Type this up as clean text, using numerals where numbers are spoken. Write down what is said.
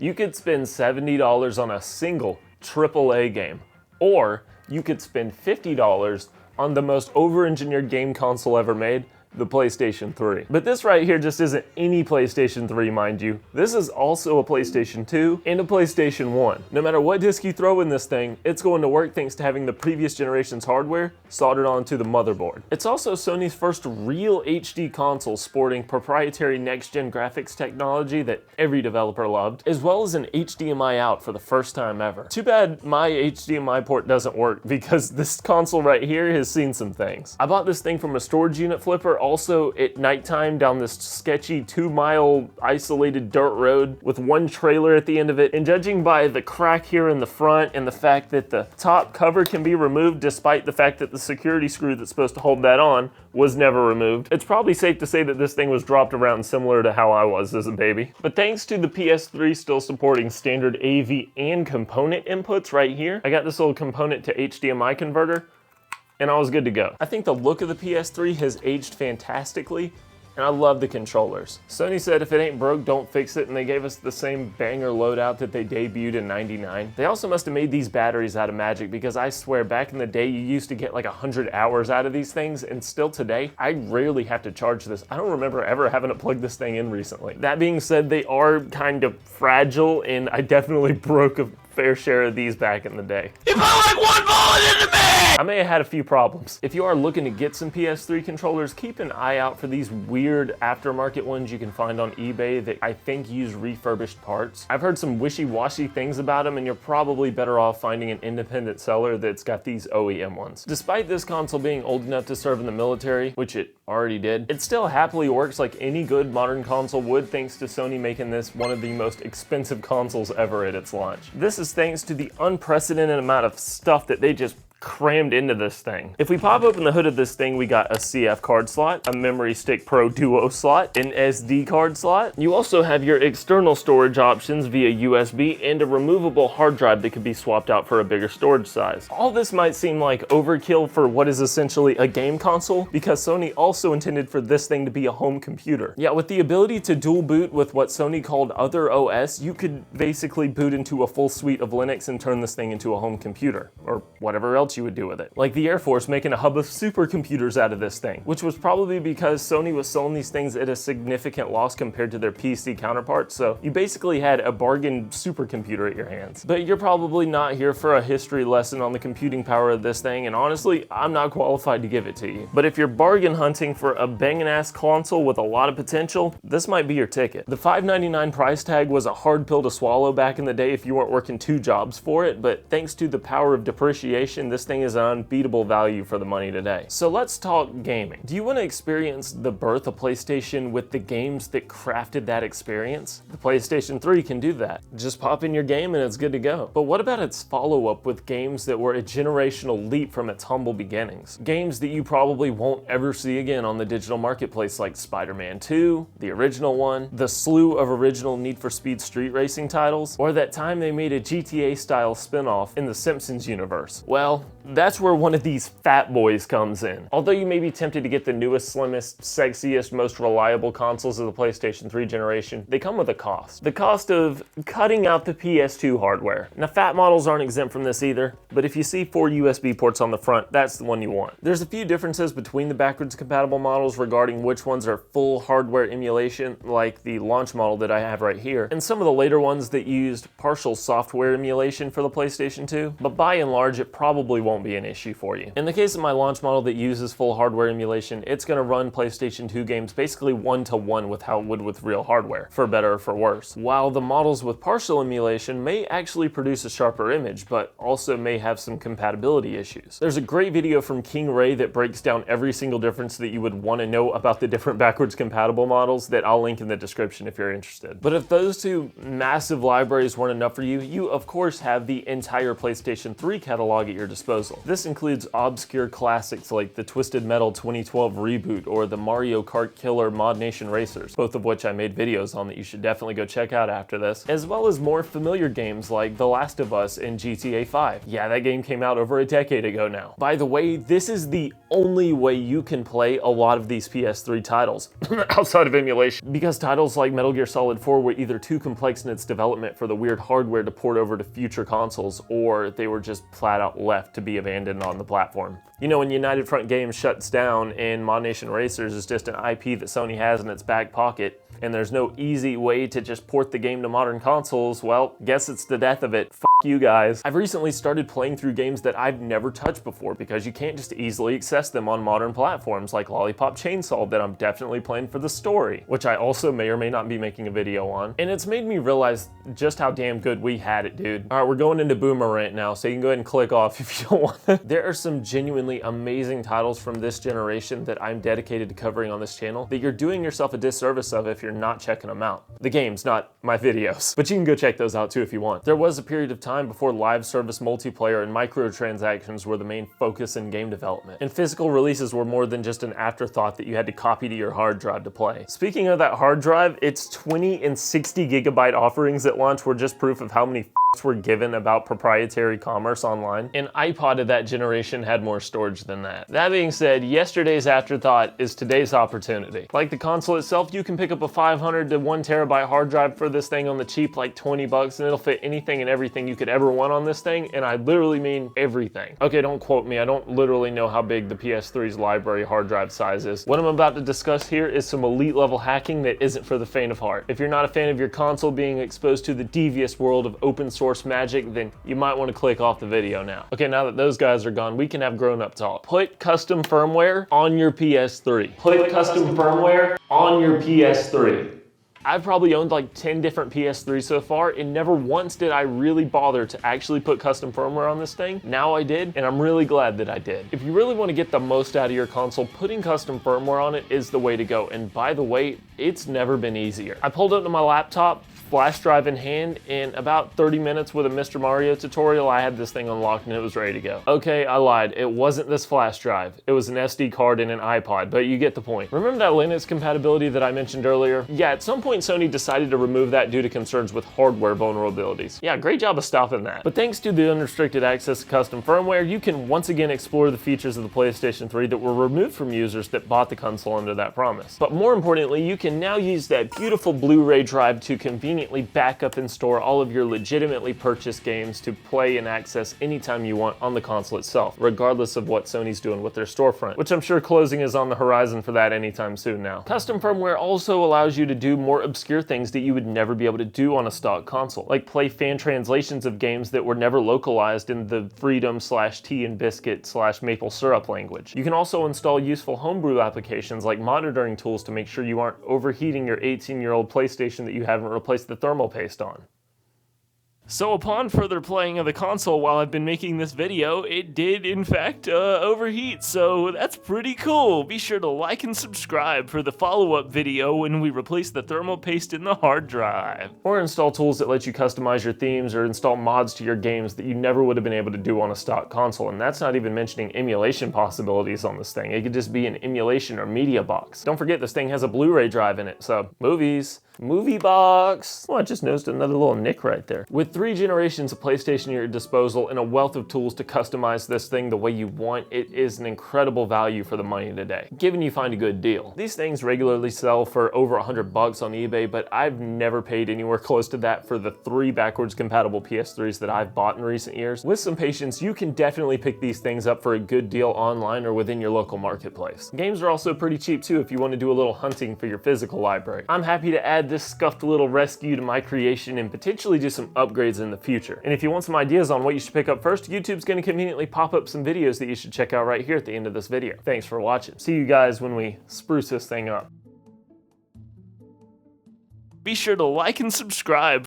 You could spend $70 on a single AAA game, or you could spend $50 on the most over-engineered game console ever made, the PlayStation 3. But this right here just isn't any PlayStation 3, mind you. This is also a PlayStation 2 and a PlayStation 1. No matter what disc you throw in this thing, it's going to work thanks to having the previous generation's hardware soldered onto the motherboard. It's also Sony's first real HD console sporting proprietary next-gen graphics technology that every developer loved, as well as an HDMI out for the first time ever. Too bad my HDMI port doesn't work because this console right here has seen some things. I bought this thing from a storage unit flipper also at nighttime down this sketchy 2-mile isolated dirt road with one trailer at the end of it, and judging by the crack here in the front and the fact that the top cover can be removed despite the fact that the security screw that's supposed to hold that on was never removed, it's probably safe to say that this thing was dropped around similar to how I was as a baby. But thanks to the PS3 still supporting standard AV and component inputs right here, I got this little component to HDMI converter, and I was good to go. I think the look of the PS3 has aged fantastically, and I love the controllers. Sony said if it ain't broke, don't fix it, and they gave us the same banger loadout that they debuted in '99. They also must have made these batteries out of magic, because I swear back in the day you used to get like 100 hours out of these things, and still today, I rarely have to charge this. I don't remember ever having to plug this thing in recently. That being said, they are kind of fragile, and I definitely broke a fair share of these back in the day. If I like one bullet in the bag! I may have had a few problems. If you are looking to get some PS3 controllers, keep an eye out for these weird aftermarket ones you can find on eBay that I think use refurbished parts. I've heard some wishy-washy things about them, and you're probably better off finding an independent seller that's got these OEM ones. Despite this console being old enough to serve in the military, which it already did, it still happily works like any good modern console would, thanks to Sony making this one of the most expensive consoles ever at its launch. This is thanks to the unprecedented amount of stuff that they just crammed into this thing. If we pop open the hood of this thing, we got a CF card slot, a Memory Stick Pro Duo slot, an SD card slot. You also have your external storage options via USB and a removable hard drive that could be swapped out for a bigger storage size. All this might seem like overkill for what is essentially a game console, because Sony also intended for this thing to be a home computer. Yeah, with the ability to dual boot with what Sony called Other OS, you could basically boot into a full suite of Linux and turn this thing into a home computer, or whatever else you would do with it. Like the Air Force making a hub of supercomputers out of this thing, which was probably because Sony was selling these things at a significant loss compared to their PC counterparts, so you basically had a bargain supercomputer at your hands. But you're probably not here for a history lesson on the computing power of this thing, and honestly, I'm not qualified to give it to you. But if you're bargain hunting for a banging ass console with a lot of potential, this might be your ticket. The $599 price tag was a hard pill to swallow back in the day if you weren't working 2 jobs for it, but thanks to the power of depreciation, this thing is an unbeatable value for the money today. So let's talk gaming. Do you want to experience the birth of PlayStation with the games that crafted that experience? The PlayStation 3 can do that. Just pop in your game and it's good to go. But what about its follow-up with games that were a generational leap from its humble beginnings? Games that you probably won't ever see again on the digital marketplace, like Spider-Man 2, the original one, the slew of original Need for Speed Street Racing titles, or that time they made a GTA-style spin-off in the Simpsons universe. Well, that's where one of these fat boys comes in. Although you may be tempted to get the newest, slimmest, sexiest, most reliable consoles of the PlayStation 3 generation, they come with a cost. The cost of cutting out the PS2 hardware. Now, fat models aren't exempt from this either, but if you see 4 USB ports on the front, that's the one you want. There's a few differences between the backwards compatible models regarding which ones are full hardware emulation, like the launch model that I have right here, and some of the later ones that used partial software emulation for the PlayStation 2, but by and large, it probably won't be an issue for you. In the case of my launch model that uses full hardware emulation, it's going to run PlayStation 2 games basically 1-to-1 with how it would with real hardware, for better or for worse. While the models with partial emulation may actually produce a sharper image, but also may have some compatibility issues. There's a great video from King Ray that breaks down every single difference that you would want to know about the different backwards compatible models that I'll link in the description if you're interested. But if those two massive libraries weren't enough for you, you of course have the entire PlayStation 3 catalog at your disposal. disposal. This includes obscure classics like the Twisted Metal 2012 reboot or the Mario Kart Killer Mod Nation Racers, both of which I made videos on that you should definitely go check out after this, as well as more familiar games like The Last of Us and GTA 5. Yeah, that game came out over a decade ago now. By the way, this is the only way you can play a lot of these PS3 titles outside of emulation, because titles like Metal Gear Solid 4 were either too complex in its development for the weird hardware to port over to future consoles, or they were just flat out left to be abandoned on the platform. You know, when United Front Games shuts down and Mod Nation Racers is just an IP that Sony has in its back pocket, and there's no easy way to just port the game to modern consoles, well, guess it's the death of it. F you guys. I've recently started playing through games that I've never touched before because you can't just easily access them on modern platforms like Lollipop Chainsaw that I'm definitely playing for the story, which I also may or may not be making a video on. And it's made me realize just how damn good we had it, dude. All right, we're going into Boomer Rant now, so you can go ahead and click off if you don't want to. There are some genuinely amazing titles from this generation that I'm dedicated to covering on this channel that you're doing yourself a disservice of if you're not checking them out. The games, not my videos. But you can go check those out too if you want. There was a period of time before live service multiplayer and microtransactions were the main focus in game development, and physical releases were more than just an afterthought that you had to copy to your hard drive to play. Speaking of that hard drive, its 20 and 60 gigabyte offerings at launch were just proof of how many were given about proprietary commerce online. An iPod of that generation had more storage than that. That being said, yesterday's afterthought is today's opportunity. Like the console itself, you can pick up a 500 to 1 terabyte hard drive for this thing on the cheap, like 20 bucks, and it'll fit anything and everything you could ever want on this thing, and I literally mean everything. Okay, don't quote me, I don't literally know how big the PS3's library hard drive size is. What I'm about to discuss here is some elite level hacking that isn't for the faint of heart. If you're not a fan of your console being exposed to the devious world of open source magic, then you might want to click off the video now. Okay, now that those guys are gone, we can have grown-up talk. Put custom firmware on your PS3. Put custom firmware on your PS3. I've probably owned like 10 different PS3s so far, and never once did I really bother to actually put custom firmware on this thing. Now I did, and I'm really glad that I did. If you really want to get the most out of your console, putting custom firmware on it is the way to go. And by the way, it's never been easier. I pulled up to my laptop, flash drive in hand, in about 30 minutes with a Mr. Mario tutorial, I had this thing unlocked and it was ready to go. Okay, I lied. It wasn't this flash drive. It was an SD card and an iPod, but you get the point. Remember that Linux compatibility that I mentioned earlier? Yeah, at some point Sony decided to remove that due to concerns with hardware vulnerabilities. Yeah, great job of stopping that. But thanks to the unrestricted access to custom firmware, you can once again explore the features of the PlayStation 3 that were removed from users that bought the console under that promise. But more importantly, you can now use that beautiful Blu-ray drive to conveniently back up and store all of your legitimately purchased games to play and access anytime you want on the console itself, regardless of what Sony's doing with their storefront, which I'm sure closing is on the horizon for that anytime soon now. Custom firmware also allows you to do more obscure things that you would never be able to do on a stock console, like play fan translations of games that were never localized in the Freedom/Tea and Biscuit/Maple Syrup language. You can also install useful homebrew applications like monitoring tools to make sure you aren't overheating your 18-year-old PlayStation that you haven't replaced the thermal paste on. So upon further playing of the console while I've been making this video, it did in fact overheat, so that's pretty cool. Be sure to like and subscribe for the follow-up video when we replace the thermal paste in the hard drive. Or install tools that let you customize your themes or install mods to your games that you never would have been able to do on a stock console, and that's not even mentioning emulation possibilities on this thing. It could just be an emulation or media box. Don't forget this thing has a Blu-ray drive in it, so movies. Movie box. Oh, I just noticed another little nick right there. With 3 generations of PlayStation at your disposal and a wealth of tools to customize this thing the way you want, it is an incredible value for the money today, given you find a good deal. These things regularly sell for over $100 on eBay, but I've never paid anywhere close to that for the 3 backwards compatible PS3s that I've bought in recent years. With some patience, you can definitely pick these things up for a good deal online or within your local marketplace. Games are also pretty cheap too if you want to do a little hunting for your physical library. I'm happy to add this scuffed little rescue to my creation and potentially do some upgrades in the future. And if you want some ideas on what you should pick up first, YouTube's going to conveniently pop up some videos that you should check out right here at the end of this video. Thanks for watching. See you guys when we spruce this thing up. Be sure to like and subscribe